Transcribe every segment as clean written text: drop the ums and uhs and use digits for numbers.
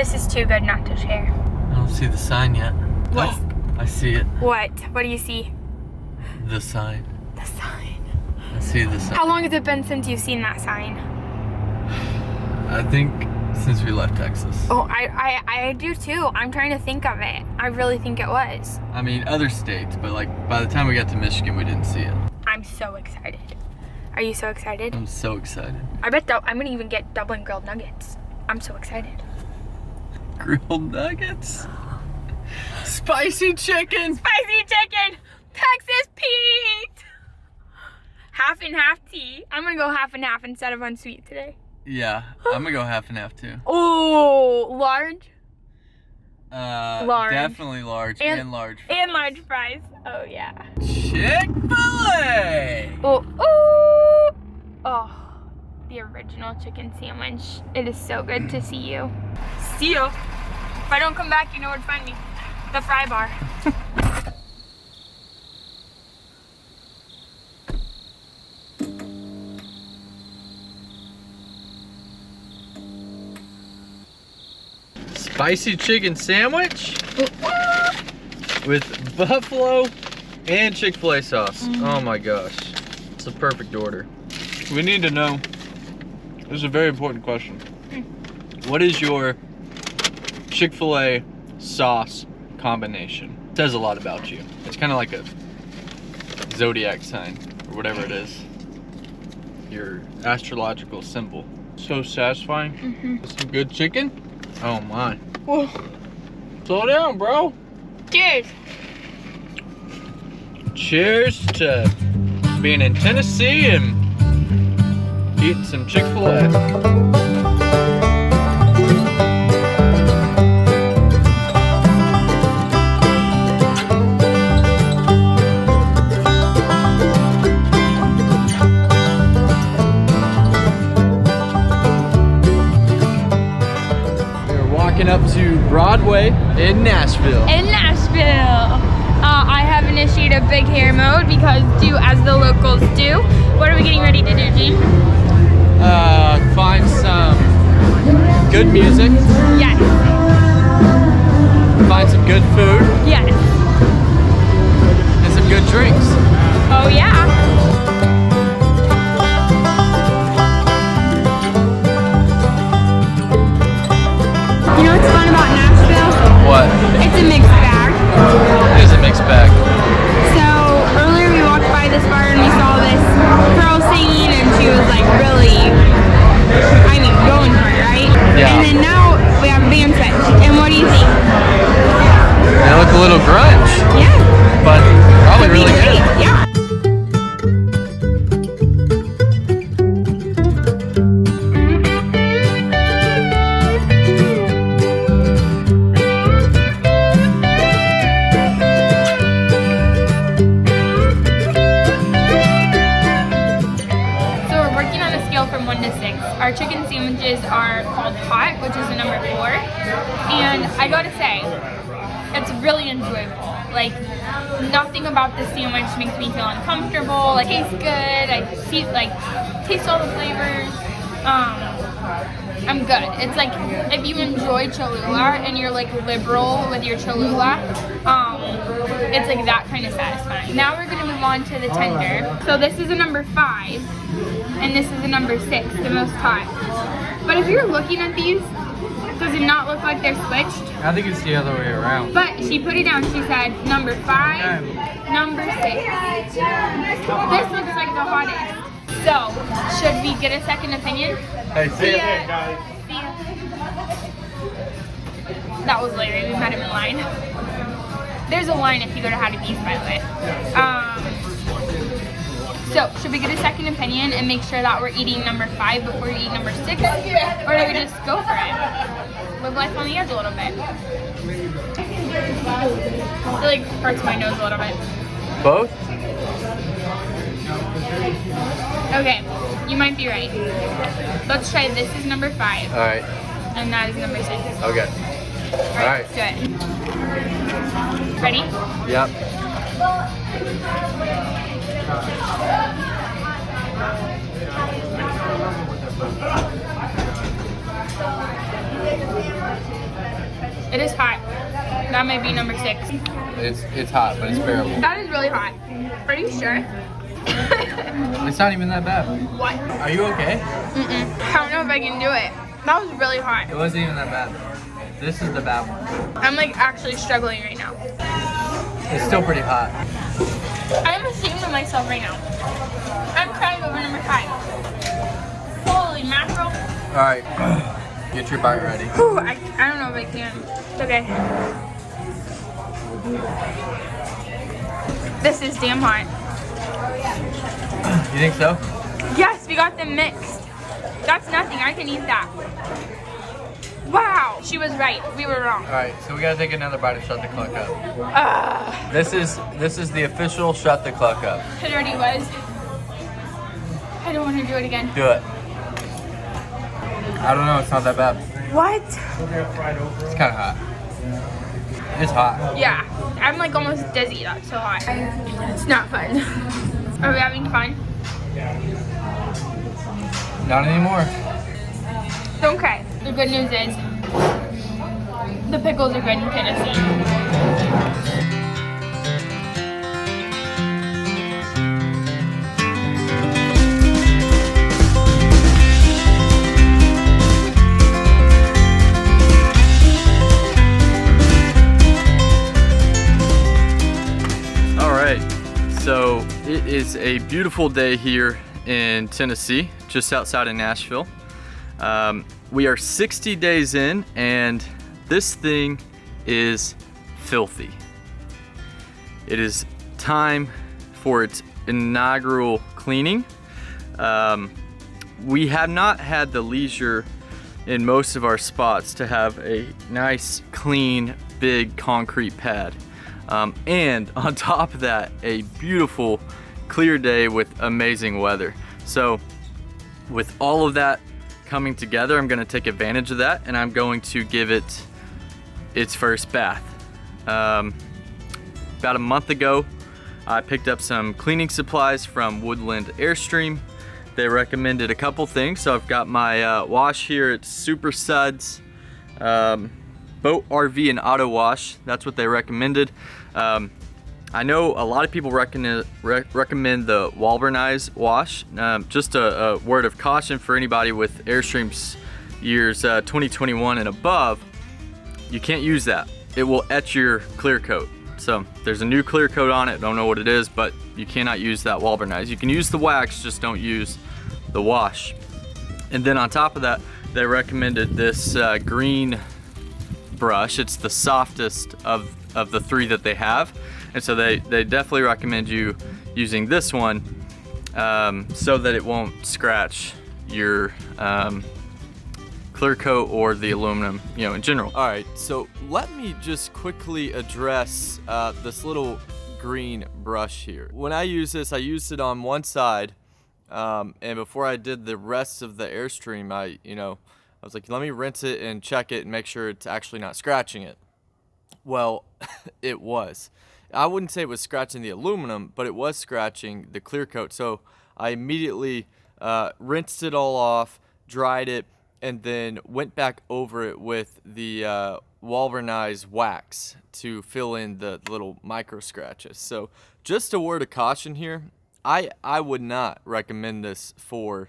This is too good not to share. I don't see the sign yet. What? Oh, I see it. What? What do you see? The sign. The sign. I see the sign. How long has it been since you've seen that sign? I think since we left Texas. Oh, I do too. I'm trying to think of it. I really think it was. I mean, other states, but like by the time we got to Michigan, we didn't see it. I'm so excited. Are you so excited? I'm so excited. I bet I'm gonna even get double and grilled nuggets. I'm so excited. Grilled nuggets? Spicy chicken! Spicy chicken! Texas Pete! Half and half tea. I'm gonna go half and half instead of unsweet today. Yeah, I'm gonna go half and half too. Oh, large? Large. Definitely large and large fries. And large fries. Oh yeah. Chick-fil-A! Oh, oh! Oh, the original chicken sandwich. It is so good to see you. See you. If I don't come back, you know where to find me. The fry bar. Spicy chicken sandwich with buffalo and Chick-fil-A sauce. Oh my gosh. It's a perfect order. We need to know, this is a very important question. What is your Chick-fil-A sauce combination? It says a lot about you. It's kind of like a zodiac sign or whatever it is. Your astrological symbol. So satisfying. Some good chicken. Oh my. Whoa. Slow down, bro. Cheers. Cheers to being in Tennessee and eating some Chick-fil-A. Up to Broadway in Nashville. In Nashville. I have initiated big hair mode because do as the locals do. What are we getting ready to do, Gene? Find some good music. Yes. Find some good food. Yes. And some good drinks. Oh yeah. You know what's fun about Nashville? What? It's a mixed bag. It is a mixed bag. So earlier we walked by this bar and we saw this girl singing and she was like really, going for it, right? Yeah. And then now we have a band set. And what do you think? They look a little grunge. Yeah. But probably really good. Yeah. From 1 to 6. Our chicken sandwiches are called hot, which is the number 4. And I gotta say, it's really enjoyable. Like, nothing about this sandwich makes me feel uncomfortable. Like, it tastes good. I see, taste all the flavors. I'm good. It's like, if you enjoy Cholula and you're like liberal with your Cholula, it's like that kind of satisfying. Now we're gonna move on to the tender. So this is a number 5, and this is a number 6, the most hot. But if you're looking at these, does it not look like they're switched? I think it's the other way around. But she put it down, she said number 5, number 6. This looks like the hottest. So, should we get a second opinion? Hey, see ya. Guys. See ya. That was Larry, we met him in line. There's a line if you go to How to Beast, by the way. So, should we get a second opinion and make sure that we're eating number 5 before we eat number 6? Or do we just go for it? Live life on the edge a little bit. It like hurts my nose a little bit. Both? Okay, you might be right. Let's try this is number 5. Alright. And that is number 6. Okay. Alright, let's do it. Ready? Yep. It is hot. That might be number 6. It's hot, but it's bearable. That is really hot. Are you sure? It's not even that bad. What? Are you okay? I don't know if I can do it. That was really hot. It wasn't even that bad. This is the bad one. I'm like actually struggling right now. It's still pretty hot. I'm ashamed of myself right now. I'm crying over number 5. Holy mackerel. All right, get your bite ready. Whew, I don't know if I can. It's okay. This is damn hot. You think so? Yes, we got them mixed. That's nothing. I can eat that. Wow, she was right. We were wrong. All right, so we gotta take another bite of Shut the Cluck Up. Ugh. This is the official Shut the Cluck Up. It already was. I don't want to do it again. Do it. I don't know. It's not that bad. What? It's kind of hot. It's hot. Yeah, I'm like almost dizzy. That's so hot. It's not fun. Are we having fun? Not anymore. Don't cry. The good news is the pickles are good in Tennessee. So it is a beautiful day here in Tennessee, just outside of Nashville. We are 60 days in and this thing is filthy. It is time for its inaugural cleaning. We have not had the leisure in most of our spots to have a nice, clean, big concrete pad. And on top of that, a beautiful clear day with amazing weather. So with all of that coming together, I'm gonna take advantage of that and I'm going to give it its first bath. About a month ago, I picked up some cleaning supplies from Woodland Airstream. They recommended a couple things. So I've got my wash here, it's Super Suds. Boat, RV, and auto wash. That's what they recommended. I know a lot of people recommend the Wallburnize wash. Just a word of caution for anybody with Airstream's years 2021 and above, you can't use that. It will etch your clear coat. So there's a new clear coat on it. Don't know what it is, but you cannot use that Wallburnize. You can use the wax, just don't use the wash. And then on top of that, they recommended this green brush. It's the softest of the 3 that they have, and so they definitely recommend you using this one so that it won't scratch your clear coat or the aluminum, you know, in general. All right, so let me just quickly address this little green brush here. When I use this, I used it on one side, and before I did the rest of the Airstream, I was like, let me rinse it and check it and make sure it's actually not scratching it. Well, it was. I wouldn't say it was scratching the aluminum, but it was scratching the clear coat. So I immediately rinsed it all off, dried it, and then went back over it with the Wallburnize wax to fill in the little micro scratches. So just a word of caution here, I would not recommend this for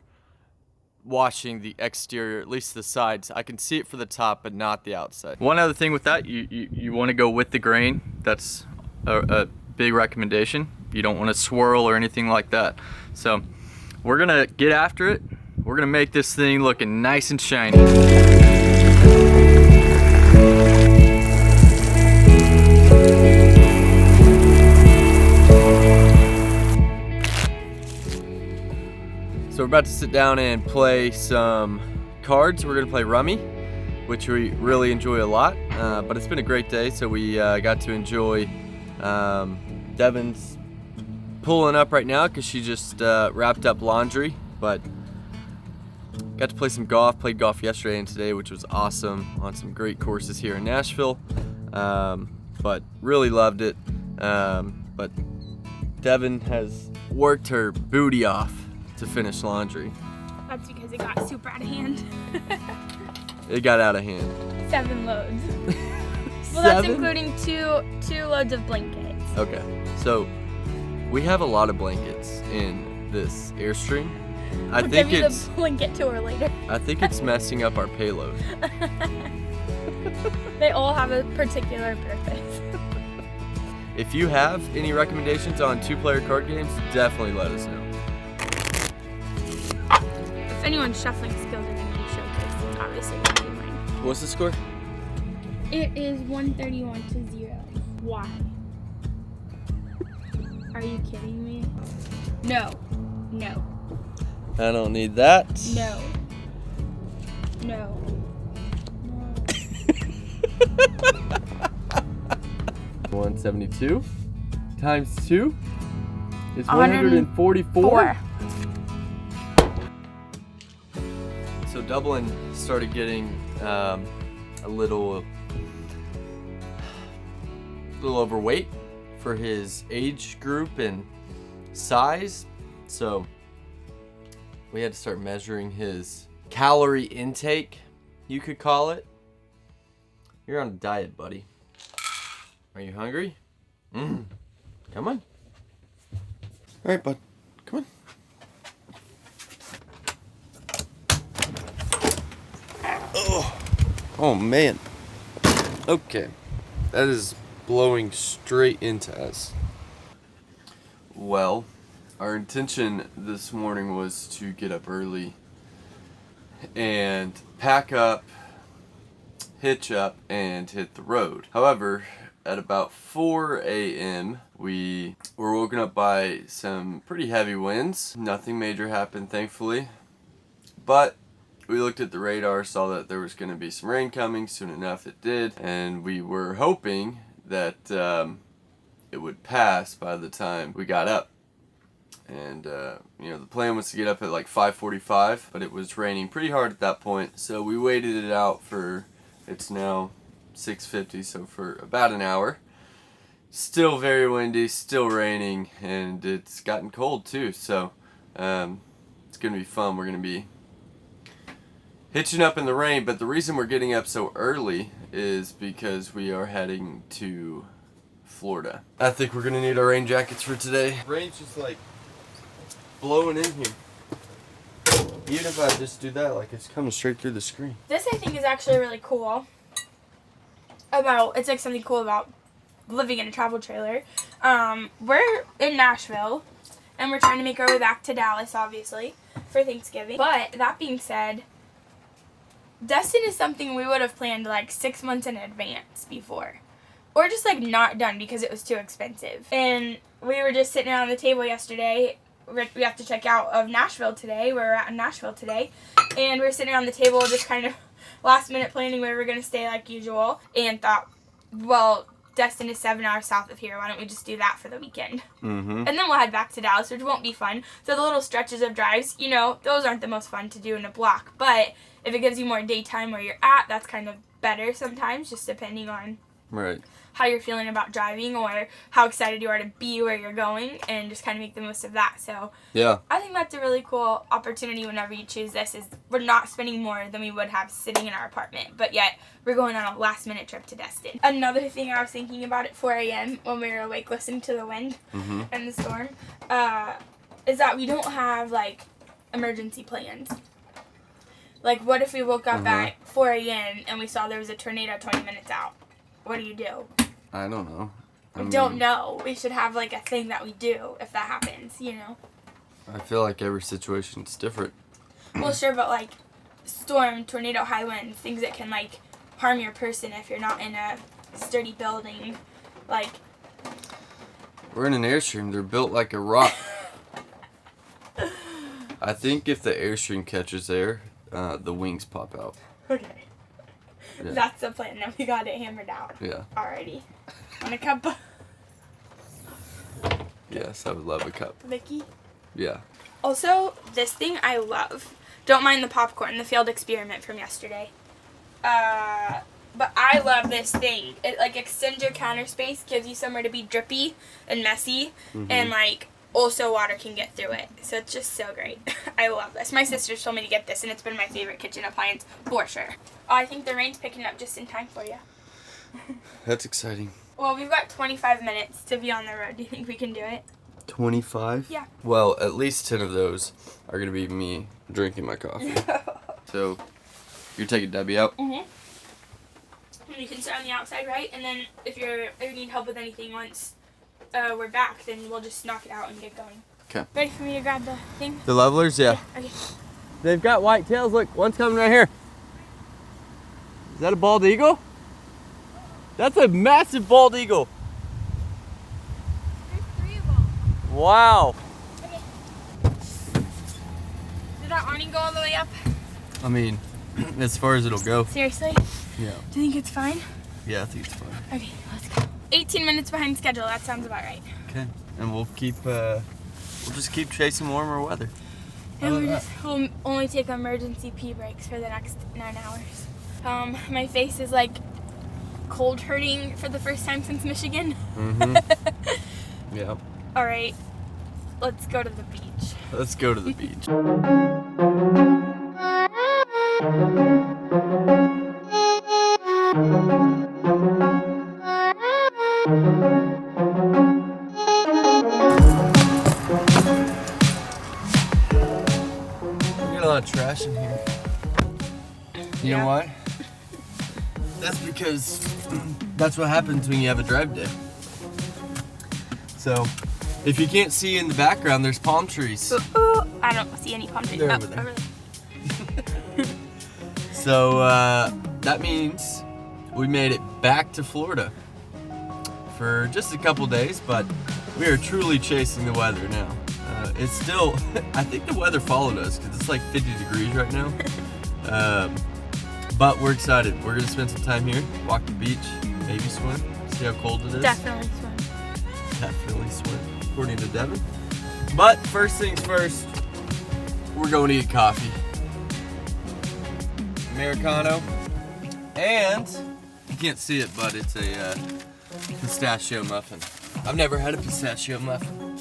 washing the exterior, at least the sides. I can see it for the top, but not the outside. One other thing with that, you want to go with the grain. That's a big recommendation. You don't want to swirl or anything like that. So we're gonna get after it. We're gonna make this thing looking nice and shiny. So we're about to sit down and play some cards. We're gonna play Rummy, which we really enjoy a lot, but it's been a great day, so we got to enjoy. Devin's pulling up right now because she just wrapped up laundry, but got to play some golf. Played golf yesterday and today, which was awesome on some great courses here in Nashville, but really loved it. But Devin has worked her booty off to finish laundry. That's because it got super out of hand. It got out of hand. 7 loads. Well, that's including two loads of blankets. Okay, so we have a lot of blankets in this Airstream. I'll give you the blanket tour later. I think it's messing up our payload. They all have a particular purpose. If you have any recommendations on 2-player card games, definitely let us know. If anyone's shuffling skills are going to be showcased, it's obviously going to be mine. What's the score? It is 131-0. Why? Are you kidding me? No. No. I don't need that. No. No. 172 times 2 is 144. So Dublin started getting a little overweight for his age group and size, so we had to start measuring his calorie intake, you could call it. You're on a diet, buddy. Are you hungry? Come on. All right, bud. Come on. Oh, man. Okay. That is blowing straight into us. Well, our intention this morning was to get up early and pack up, hitch up, and hit the road. However, at about 4 a.m., we were woken up by some pretty heavy winds. Nothing major happened, thankfully. But we looked at the radar, saw that there was going to be some rain coming. Soon enough, it did. And we were hoping that it would pass by the time we got up. And, you know, the plan was to get up at like 5:45, but it was raining pretty hard at that point. So we waited it out for, it's now 6:50, so for about an hour. Still very windy, still raining, and it's gotten cold too, so it's gonna be fun. We're gonna be hitching up in the rain, but the reason we're getting up so early is because we are heading to Florida. I think we're gonna need our rain jackets for today. Rain's just like blowing in here. Even if I just do that, like it's coming straight through the screen. This I think is actually really cool. It's like something cool about living in a travel trailer. We're in Nashville, and we're trying to make our way back to Dallas, obviously, for Thanksgiving. But that being said, Destin is something we would have planned like 6 months in advance before. Or just like not done because it was too expensive. And we were just sitting around the table yesterday. We have to check out of Nashville today. We're at Nashville today. And we were sitting around the table just kind of last minute planning where we're going to stay like usual. And thought, well, Destin is 7 hours south of here. Why don't we just do that for the weekend? And then we'll head back to Dallas, which won't be fun. So the little stretches of drives, you know, those aren't the most fun to do in a block. But if it gives you more daytime where you're at, that's kind of better sometimes, just depending on how you're feeling about driving or how excited you are to be where you're going, and just kind of make the most of that. So yeah, I think that's a really cool opportunity whenever you choose this, is we're not spending more than we would have sitting in our apartment, but yet we're going on a last minute trip to Destin. Another thing I was thinking about at 4 a.m. when we were awake listening to the wind and the storm is that we don't have like emergency plans. Like, what if we woke up at 4 a.m. and we saw there was a tornado 20 minutes out? What do you do? I don't know. I don't know. We should have like a thing that we do if that happens, you know? I feel like every situation's different. Well, sure, but like storm, tornado, high winds, things that can like harm your person if you're not in a sturdy building. Like, we're in an Airstream. They're built like a rock. I think if the Airstream catches air, the wings pop out. Okay. Yeah. That's the plan. Now we got it hammered out. Yeah. Alrighty. Want a cup? Yes, I would love a cup. Vicky? Yeah. Also, this thing I love. Don't mind the popcorn, the failed experiment from yesterday. But I love this thing. It like extends your counter space, gives you somewhere to be drippy and messy, and like also water can get through it. So it's just so great. I love this. My sister's told me to get this, and it's been my favorite kitchen appliance for sure. Oh, I think the rain's picking up just in time for you. That's exciting. Well, we've got 25 minutes to be on the road. Do you think we can do it? 25? Yeah. Well, at least 10 of those are going to be me drinking my coffee. So, you're taking Debbie out? Mm-hmm. And you can sit on the outside, right? And then if you need help with anything once we're back, then we'll just knock it out and get going. Okay. Ready for me to grab the thing? The levelers? Yeah. Okay. They've got white tails. Look, one's coming right here. Is that a bald eagle? That's a massive bald eagle. There's 3 of them. Wow. Okay. Did that awning go all the way up? I mean, as far as it'll go. Seriously? Yeah. Do you think it's fine? Yeah, I think it's fine. Okay, let's go. 18 minutes behind schedule. That sounds about right. Okay. And we'll just keep chasing warmer weather. And we'll only take emergency pee breaks for the next 9 hours. My face is like cold hurting for the first time since Michigan. Mm-hmm. Yeah. All right, let's go to the beach. Let's go to the beach. We got a lot of trash in here. You know why? That's because that's what happens when you have a drive day. So, if you can't see in the background, there's palm trees. I don't see any palm trees. They're over there. So, that means we made it back to Florida for just a couple days, but we are truly chasing the weather now. It's still, I think the weather followed us because it's like 50 degrees right now. But we're excited. We're gonna spend some time here, walk the beach, maybe swim, see how cold it is. Definitely swim. Definitely swim, according to Devin. But first things first, we're going to eat coffee. Americano. And, you can't see it, but it's a pistachio muffin. I've never had a pistachio muffin.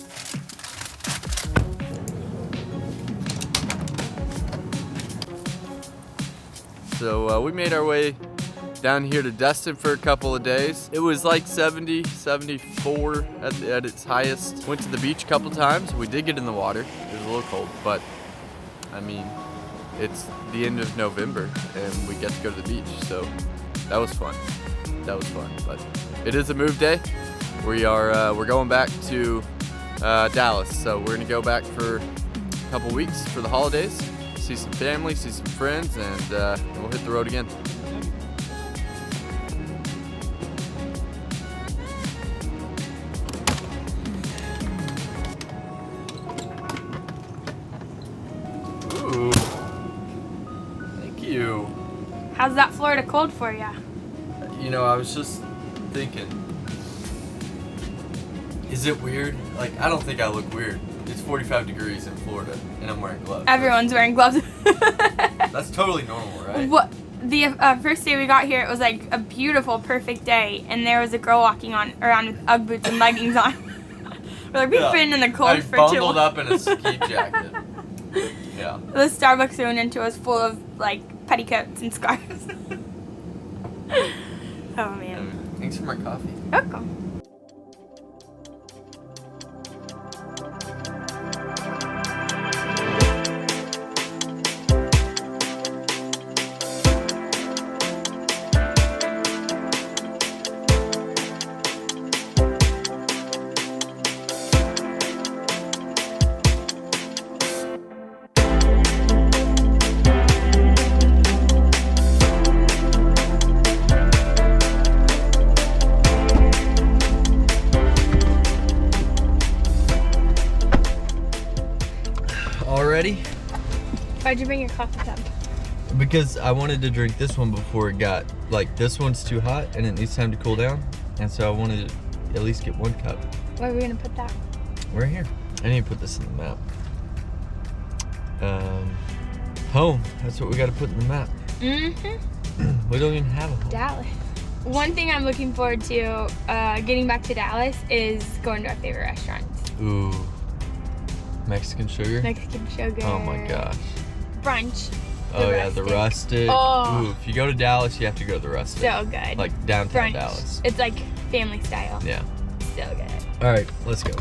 So we made our way down here to Destin for a couple of days. It was like 70, 74 at its highest. Went to the beach a couple times. We did get in the water. It was a little cold, but I mean, it's the end of November and we get to go to the beach. So that was fun. That was fun, but it is a move day. We're going back to Dallas. So we're gonna go back for a couple weeks for the holidays. See some family, see some friends, and we'll hit the road again. Ooh, thank you. How's that Florida cold for you? You know, I was just thinking, is it weird? Like, I don't think I look weird. It's 45 degrees in Florida, and I'm wearing gloves. Everyone's wearing gloves. That's totally normal, right? What? The first day we got here, it was like a beautiful, perfect day, and there was a girl walking around with Ugg boots and leggings on. We're like, we've been in the cold for 2 months. Bundled up in a ski jacket. Yeah. The Starbucks we went into was full of like petticoats and scarves. Oh man. Thanks for my coffee. Welcome. Already? Why'd you bring your coffee cup? Because I wanted to drink this one before it got, like, this one's too hot and it needs time to cool down. And so I wanted to at least get 1 cup. Where are we gonna put that? Right here. I need to put this in the map. Home. That's what we got to put in the map. Mm-hmm. We don't even have a home. Dallas. One thing I'm looking forward to getting back to Dallas is going to our favorite restaurants. Ooh. Mexican sugar? Mexican sugar. Oh my gosh. Brunch. Oh yeah, the Rustic. Oh. Ooh, if you go to Dallas, you have to go to the Rustic. So good. Like downtown Brunch. Dallas. It's like family style. Yeah. So good. All right, let's go.